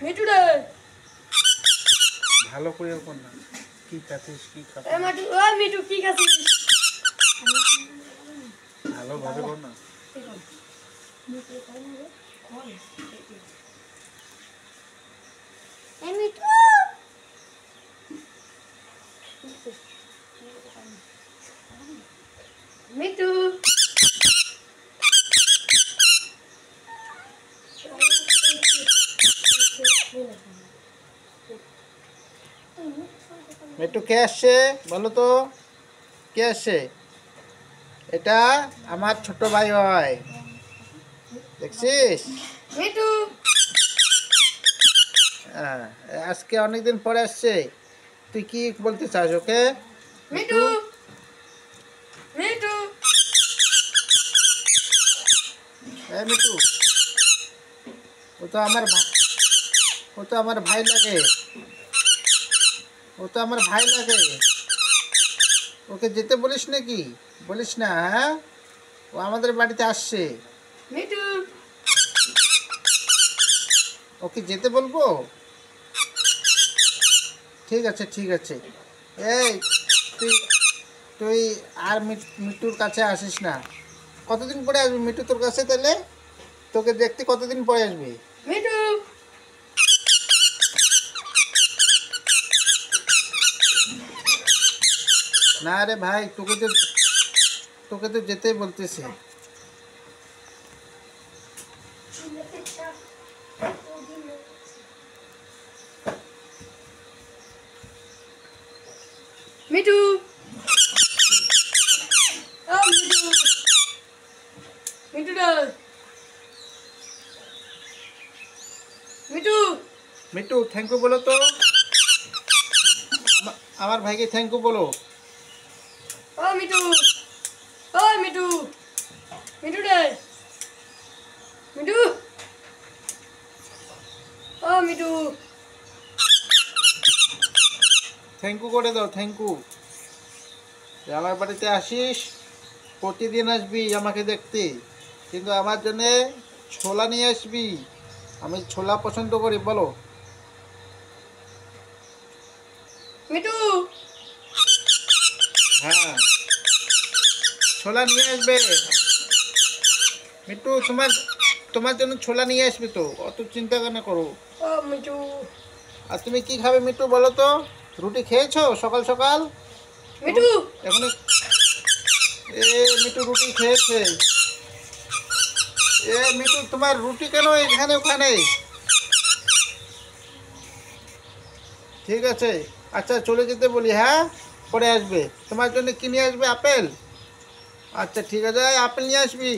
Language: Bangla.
মিঠু রে ভালো করে কর না। কি খাচ্ছিস কি খাচ্ছিস? মিঠু কি খাচ্ছিস? ভালোভাবে কর না। মিঠু মিঠু মিট্টু কে আসছে বলো তো? কে আসছে? এটা আমার ছোট ভাই হয়, দেখছিস? মিঠু হ্যাঁ, আজকে অনেকদিন পরে আসছে। তুই কি বলতে চাস ওকে? মিঠু মিঠু মিটু, ও তো আমার ও তো আমার ভাই লাগে। ও তো আমার ভাই লাগে। ওকে যেতে বলিস নাকি? বলিস না, হ্যাঁ? ও আমাদের বাড়িতে আসছে। মিঠু ওকে যেতে বলবো? ঠিক আছে ঠিক আছে। এই তুই তুই আর মিট্টুর কাছে আসিস না। কতদিন পরে আসবি মিট্টু তোর কাছে তাহলে? তোকে দেখতে কতদিন পরে আসবি? মিঠু না রে ভাই, তোকে তো যেতেই বলতেছে। মিঠু মিঠু মিঠু রে মিঠু মিট্টু থ্যাংক ইউ বলো তো। আমার ভাইকে থ্যাংক ইউ বলো। মিঠু মিঠু মিঠু রে মিঠু মিঠু থ্যাংক ইউ করে দাও, থ্যাংক ইউ। আমার বাড়িতে আসিস, প্রতিদিন আসবি আমাকে দেখতে, কিন্তু আমার জন্যে ছোলা নিয়ে আসবি। আমি ছোলা পছন্দ করি, বলো। মিঠু হ্যাঁ, ছোলা নিয়ে আসবে। মিট্টু তোমার তোমার জন্য ছোলা নিয়ে আসবে তো, অত চিন্তা কেন করো? মিঠু আর তুমি কি খাবে মিট্টু বলো তো? রুটি খেয়েছো সকাল সকাল? মিঠু এখন মিট্টু রুটি খেয়েছে। মিট্টু তোমার রুটি কেন এখানে ওখানে? ঠিক আছে, আচ্ছা চলে যেতে বলি, হ্যাঁ? পরে আসবে। তোমার জন্য কি নিয়ে আসবে? আপেল? আচ্ছা ঠিক আছে, আপেল নিয়ে আসবি।